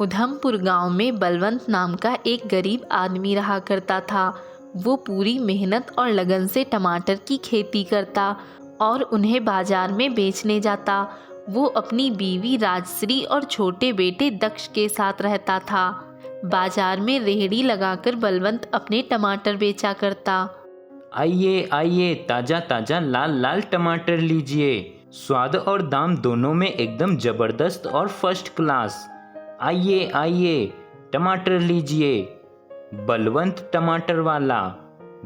उधमपुर गांव में बलवंत नाम का एक गरीब आदमी रहा करता था। वो पूरी मेहनत और लगन से टमाटर की खेती करता और उन्हें बाजार में बेचने जाता। वो अपनी बीवी राजश्री और छोटे बेटे दक्ष के साथ रहता था। बाजार में रेहड़ी लगाकर बलवंत अपने टमाटर बेचा करता। आइए आइए, ताज़ा ताज़ा लाल लाल टमाटर लीजिए। स्वाद और दाम दोनों में एकदम ज़बरदस्त और फर्स्ट क्लास। आइए आइए, टमाटर लीजिए। बलवंत टमाटर वाला,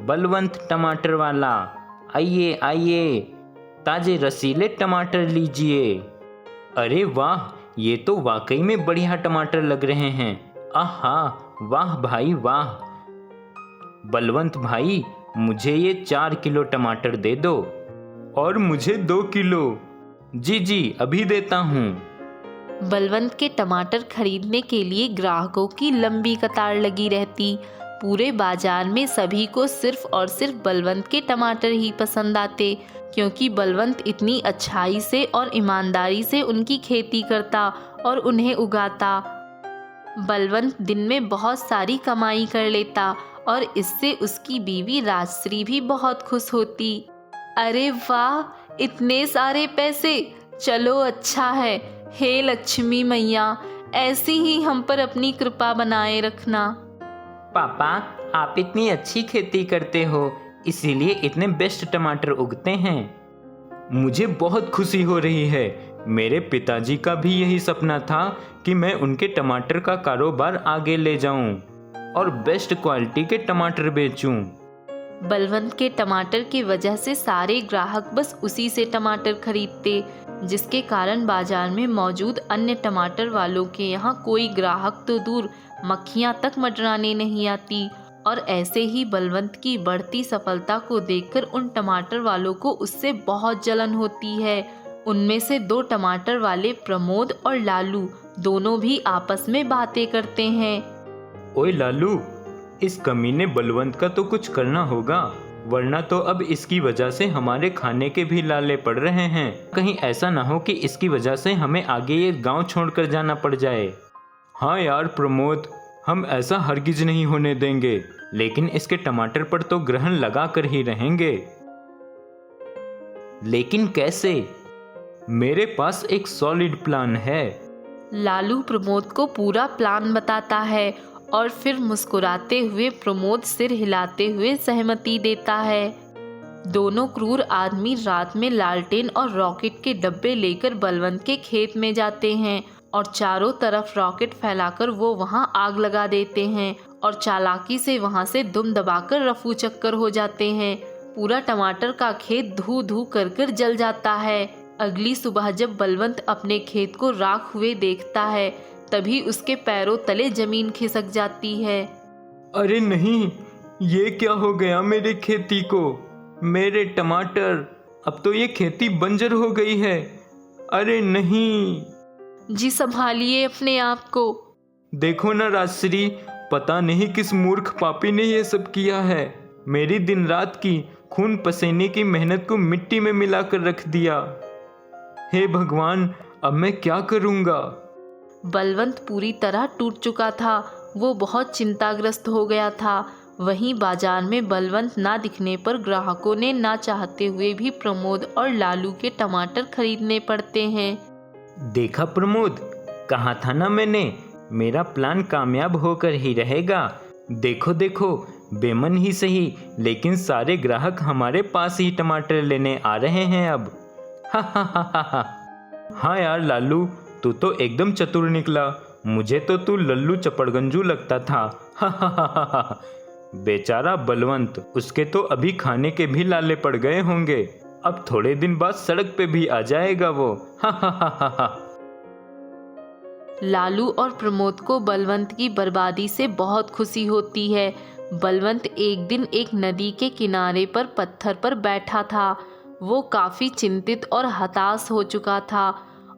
बलवंत टमाटर वाला, आइए आइए, ताज़े रसीले टमाटर लीजिए। अरे वाह, ये तो वाकई में बढ़िया टमाटर लग रहे हैं। आहा, वाह भाई वाह। बलवंत भाई, मुझे ये 4 किलो टमाटर दे दो। और मुझे 2 किलो। जी जी, अभी देता हूँ। बलवंत के टमाटर खरीदने के लिए ग्राहकों की लंबी कतार लगी रहती। पूरे बाजार में सभी को सिर्फ और सिर्फ बलवंत के टमाटर ही पसंद आते, क्योंकि बलवंत इतनी अच्छाई से और ईमानदारी से उनकी खेती करता और उन्हें उगाता। बलवंत दिन में बहुत सारी कमाई कर लेता और इससे उसकी बीवी राजश्री भी बहुत खुश होती। अरे वाह, इतने सारे पैसे! चलो अच्छा है। हे लक्ष्मी मैया, ऐसी ही हम पर अपनी कृपा बनाए रखना। पापा, आप इतनी अच्छी खेती करते हो, इसीलिए इतने बेस्ट टमाटर उगते हैं। मुझे बहुत खुशी हो रही है। मेरे पिताजी का भी यही सपना था कि मैं उनके टमाटर का कारोबार आगे ले जाऊं और बेस्ट क्वालिटी के टमाटर बेचूं। बलवंत के टमाटर की वजह से सारे ग्राहक बस उसी से टमाटर खरीदते, जिसके कारण बाजार में मौजूद अन्य टमाटर वालों के यहाँ कोई ग्राहक तो दूर, मक्खियाँ तक मंडराने नहीं आती। और ऐसे ही बलवंत की बढ़ती सफलता को देखकर उन टमाटर वालों को उससे बहुत जलन होती है। उनमें से 2 टमाटर वाले प्रमोद और लालू दोनों भी आपस में बातें करते हैं। ओए लालू, इस कमीने बलवंत का तो कुछ करना होगा, वरना तो अब इसकी वजह से हमारे खाने के भी लाले पड़ रहे हैं। कहीं ऐसा ना हो कि इसकी वजह से हमें आगे ये गांव छोड़कर जाना पड़ जाए। हाँ यार प्रमोद, हम ऐसा हरगिज नहीं होने देंगे, लेकिन इसके टमाटर पर तो ग्रहण लगा कर ही रहेंगे। लेकिन कैसे? मेरे पास एक सॉलिड प्लान है। लालू प्रमोद को पूरा प्लान बताता है और फिर मुस्कुराते हुए प्रमोद सिर हिलाते हुए सहमति देता है। दोनों क्रूर आदमी रात में लालटेन और रॉकेट के डब्बे लेकर बलवंत के खेत में जाते हैं और चारों तरफ रॉकेट फैलाकर वो वहां आग लगा देते हैं और चालाकी से वहां से दुम दबाकर रफू चक्कर हो जाते हैं। पूरा टमाटर का खेत धू धू कर जल जाता है। अगली सुबह जब बलवंत अपने खेत को राख हुए देखता है, तभी उसके पैरों तले जमीन खिसक जाती है। अरे नहीं, ये क्या हो गया मेरे खेती को? मेरे टमाटर, अब तो ये खेती बंजर हो गई है। अरे नहीं। जी संभालिए अपने आप को। देखो ना राजश्री, पता नहीं किस मूर्ख पापी ने ये सब किया है। मेरी दिन रात की खून पसीने की मेहनत को मिट्टी में मिलाकर रख दिया। हे भगवान, अब मैं क्या करूँगा? बलवंत पूरी तरह टूट चुका था। वो बहुत चिंताग्रस्त हो गया था। वहीं बाजार में बलवंत ना दिखने पर ग्राहकों ने ना चाहते हुए भी प्रमोद और लालू के टमाटर खरीदने पड़ते हैं। देखा प्रमोद, कहा था ना मैंने, मेरा प्लान कामयाब होकर ही रहेगा। देखो देखो, बेमन ही सही, लेकिन सारे ग्राहक हमारे पास ही टमाटर लेने आ रहे हैं अब। हा हा हा हा हा। हाँ यार लालू, तू तो एकदम चतुर निकला। मुझे तो तू लल्लू चपड़गंजू लगता था। हा हा हा हा हा। बेचारा बलवंत, उसके तो अभी खाने के भी लाले पड़ गए होंगे। अब थोड़े दिन बाद सड़क पे भी आ जाएगा वो। हा हा हा हा हा। लालू और प्रमोद को बलवंत की बर्बादी से बहुत खुशी होती है। बलवंत एक दिन एक नदी के किनारे पर पत्थर पर बैठा था। वो काफ़ी चिंतित और हताश हो चुका था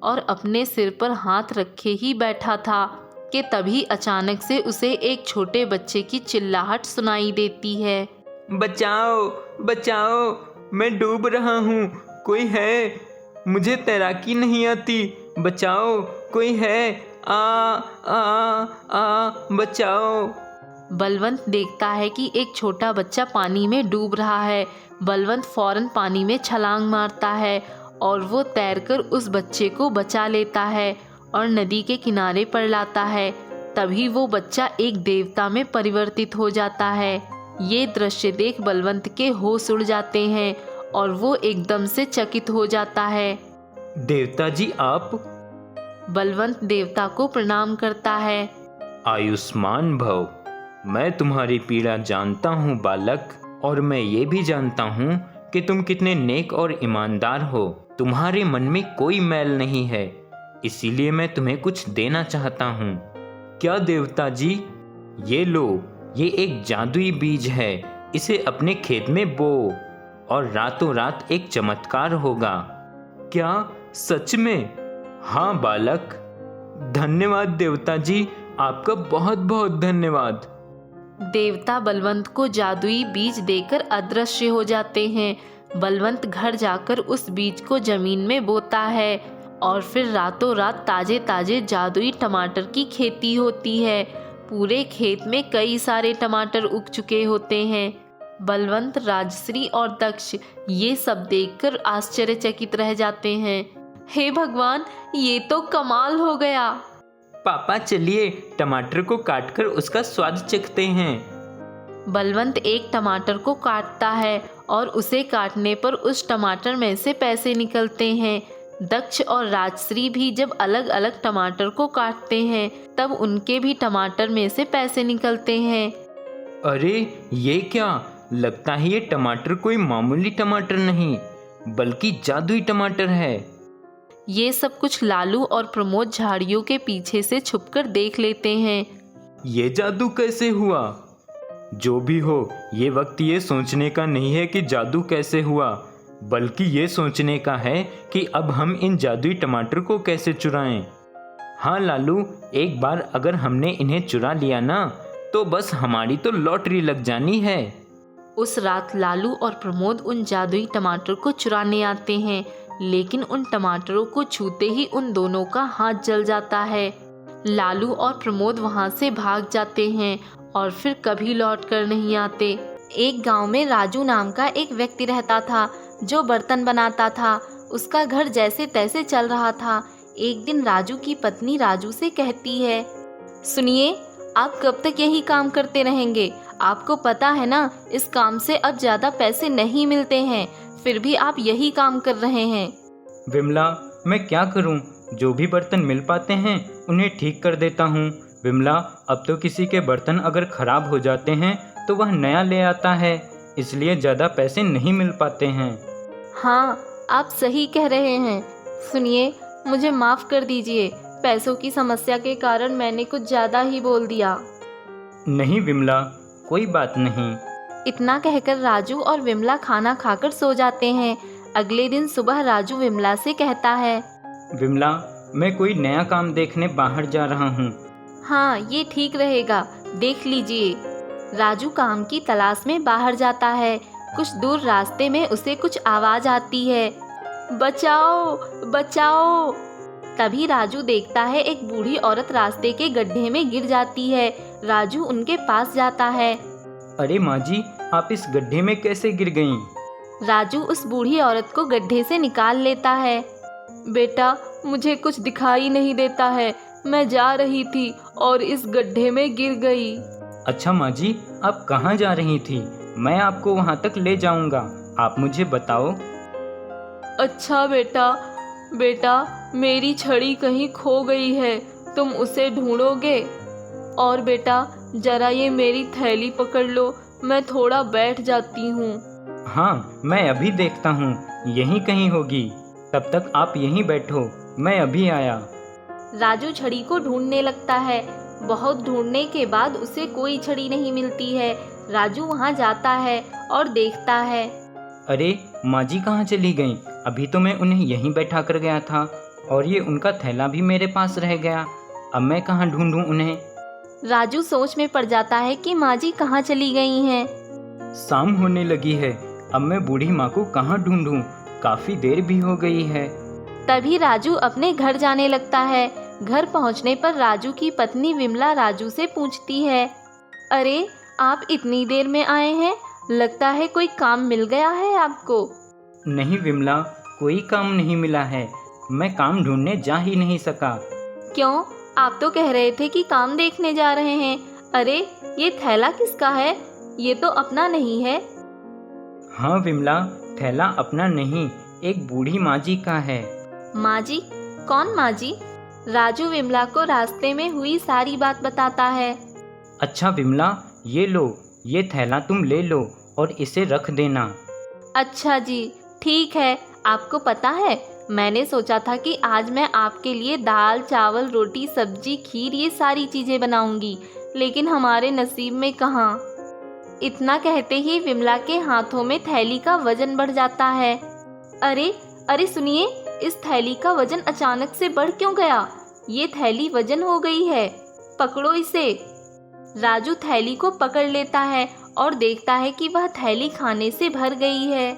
और अपने सिर पर हाथ रखे ही बैठा था कि तभी अचानक से उसे एक छोटे बच्चे की चिल्लाहट सुनाई देती है। बचाओ बचाओ, मैं डूब रहा हूँ, कोई है? मुझे तैराकी नहीं आती, बचाओ, कोई है? बचाओ। बलवंत देखता है कि एक छोटा बच्चा पानी में डूब रहा है। बलवंत फौरन पानी में छलांग मारता है और वो तैरकर उस बच्चे को बचा लेता है और नदी के किनारे पर लाता है। तभी वो बच्चा एक देवता में परिवर्तित हो जाता है। ये दृश्य देख बलवंत के होश उड़ जाते हैं और वो एकदम से चकित हो जाता है। देवता जी आप? बलवंत देवता को प्रणाम करता है। आयुष्मान भव। मैं तुम्हारी पीड़ा जानता हूँ बालक, और मैं ये भी जानता हूँ कि तुम कितने नेक और ईमानदार हो। तुम्हारे मन में कोई मैल नहीं है, इसीलिए मैं तुम्हें कुछ देना चाहता हूँ। क्या देवता जी? ये लो, ये एक जादुई बीज है। इसे अपने खेत में बो और रातों रात एक चमत्कार होगा। क्या सच में? हाँ बालक। धन्यवाद देवता जी, आपका बहुत बहुत धन्यवाद। देवता बलवंत को जादुई बीज देकर अदृश्य हो जाते हैं। बलवंत घर जाकर उस बीज को जमीन में बोता है और फिर रातों रात ताजे ताजे जादुई टमाटर की खेती होती है। पूरे खेत में कई सारे टमाटर उग चुके होते हैं। बलवंत, राजश्री और दक्ष ये सब देखकर आश्चर्यचकित रह जाते हैं। हे भगवान, ये तो कमाल हो गया। पापा चलिए टमाटर को काटकर उसका स्वाद चखते हैं। बलवंत एक टमाटर को काटता है और उसे काटने पर उस टमाटर में से पैसे निकलते हैं। दक्ष और राजश्री भी जब अलग अलग टमाटर को काटते हैं तब उनके भी टमाटर में से पैसे निकलते हैं। अरे ये क्या? लगता है ये टमाटर कोई मामूली टमाटर नहीं बल्कि जादुई टमाटर है। ये सब कुछ लालू और प्रमोद झाड़ियों के पीछे से छुपकर देख लेते हैं। ये जादू कैसे हुआ? जो भी हो, ये वक्त ये सोचने का नहीं है कि जादू कैसे हुआ, बल्कि ये सोचने का है कि अब हम इन जादुई टमाटर को कैसे चुराएं। हाँ लालू, एक बार अगर हमने इन्हें चुरा लिया ना तो बस हमारी तो लॉटरी लग जानी है। उस रात लालू और प्रमोद उन जादुई टमाटर को चुराने आते हैं, लेकिन उन टमाटरों को छूते ही उन दोनों का हाथ जल जाता है। लालू और प्रमोद वहां से भाग जाते हैं और फिर कभी लौट कर नहीं आते। एक गांव में राजू नाम का एक व्यक्ति रहता था जो बर्तन बनाता था। उसका घर जैसे तैसे चल रहा था। एक दिन राजू की पत्नी राजू से कहती है, सुनिए, आप कब तक यही काम करते रहेंगे? आपको पता है ना, इस काम से अब ज़्यादा पैसे नहीं मिलते हैं, फिर भी आप यही काम कर रहे हैं। विमला, मैं क्या करूं? जो भी बर्तन मिल पाते हैं उन्हें ठीक कर देता हूं। विमला, अब तो किसी के बर्तन अगर खराब हो जाते हैं तो वह नया ले आता है, इसलिए ज़्यादा पैसे नहीं मिल पाते हैं। हाँ, आप सही कह रहे हैं। सुनिए, मुझे माफ़ कर दीजिए, पैसों की समस्या के कारण मैंने कुछ ज़्यादा ही बोल दिया। नहीं विमला, कोई बात नहीं। इतना कहकर राजू और विमला खाना खाकर सो जाते हैं। अगले दिन सुबह राजू विमला से कहता है, विमला, मैं कोई नया काम देखने बाहर जा रहा हूँ। हाँ, ये ठीक रहेगा, देख लीजिए। राजू काम की तलाश में बाहर जाता है। कुछ दूर रास्ते में उसे कुछ आवाज़ आती है, बचाओ बचाओ। तभी राजू देखता है एक बूढ़ी औरत रास्ते के गड्ढे में गिर जाती है। राजू उनके पास जाता है। अरे माँ जी, आप इस गड्ढे में कैसे गिर गईं? राजू उस बूढ़ी औरत को गड्ढे से निकाल लेता है। बेटा, मुझे कुछ दिखाई नहीं देता है, मैं जा रही थी और इस गड्ढे में गिर गई। अच्छा माँ जी, आप कहाँ जा रही थी? मैं आपको वहाँ तक ले जाऊँगा, आप मुझे बताओ। अच्छा बेटा, मेरी छड़ी कहीं खो गई है, तुम उसे ढूंढोगे? और बेटा, जरा ये मेरी थैली पकड़ लो, मैं थोड़ा बैठ जाती हूँ। हाँ, मैं अभी देखता हूँ, यहीं कहीं होगी। तब तक आप यहीं बैठो, मैं अभी आया। राजू छड़ी को ढूंढने लगता है। बहुत ढूंढने के बाद उसे कोई छड़ी नहीं मिलती है। राजू वहाँ जाता है और देखता है, अरे माँ जी कहाँ चली गईं? अभी तो मैं उन्हें यहीं बैठा कर गया था और ये उनका थैला भी मेरे पास रह गया। अब मैं कहाँ ढूंढूं उन्हें? राजू सोच में पड़ जाता है कि माँ जी कहाँ चली गई हैं। शाम होने लगी है, अब मैं बूढ़ी माँ को कहाँ ढूंढूं? काफ़ी देर भी हो गई है। तभी राजू अपने घर जाने लगता है। घर पहुंचने पर राजू की पत्नी विमला राजू से पूछती है, अरे आप इतनी देर में आए हैं, लगता है कोई काम मिल गया है आपको। नहीं विमला, कोई काम नहीं मिला है, मैं काम ढूंढने जा ही नहीं सका। क्यों, आप तो कह रहे थे कि काम देखने जा रहे हैं। अरे ये थैला किसका है, ये तो अपना नहीं है। हाँ विमला, थैला अपना नहीं, एक बूढ़ी माँ जी का है। माँ जी? कौन माँ जी? राजू विमला को रास्ते में हुई सारी बात बताता है। अच्छा विमला, ये लो, ये थैला तुम ले लो और इसे रख देना। अच्छा जी, ठीक है। आपको पता है, मैंने सोचा था कि आज मैं आपके लिए दाल चावल रोटी सब्जी खीर ये सारी चीज़ें बनाऊंगी, लेकिन हमारे नसीब में कहाँ। इतना कहते ही विमला के हाथों में थैली का वजन बढ़ जाता है। अरे अरे सुनिए, इस थैली का वजन अचानक से बढ़ क्यों गया? ये थैली वजन हो गई है, पकड़ो इसे। राजू थैली को पकड़ लेता है और देखता है कि वह थैली खाने से भर गई है।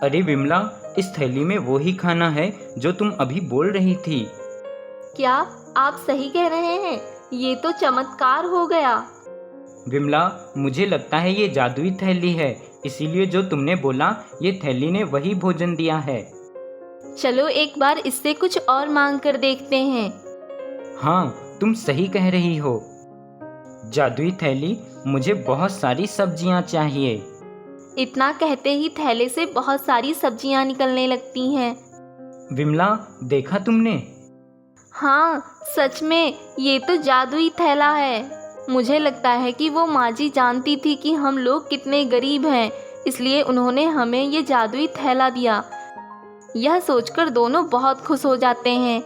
अरे विमला, इस थैली में वो ही खाना है जो तुम अभी बोल रही थी। क्या आप सही कह रहे हैं? ये तो चमत्कार हो गया। विमला, मुझे लगता है ये जादुई थैली है, इसीलिए जो तुमने बोला ये थैली ने वही भोजन दिया है। चलो एक बार इससे कुछ और मांग कर देखते हैं। हाँ, तुम सही कह रही हो। जादुई थैली, मुझे बहुत सारी सब्जियां चाहिए। इतना कहते ही थैले से बहुत सारी सब्जियां निकलने लगती हैं। विमला, देखा तुमने? हाँ, सच में ये तो जादुई थैला है। मुझे लगता है कि वो माँ जी जानती थी कि हम लोग कितने गरीब हैं, इसलिए उन्होंने हमें ये जादुई थैला दिया। यह सोचकर दोनों बहुत खुश हो जाते हैं।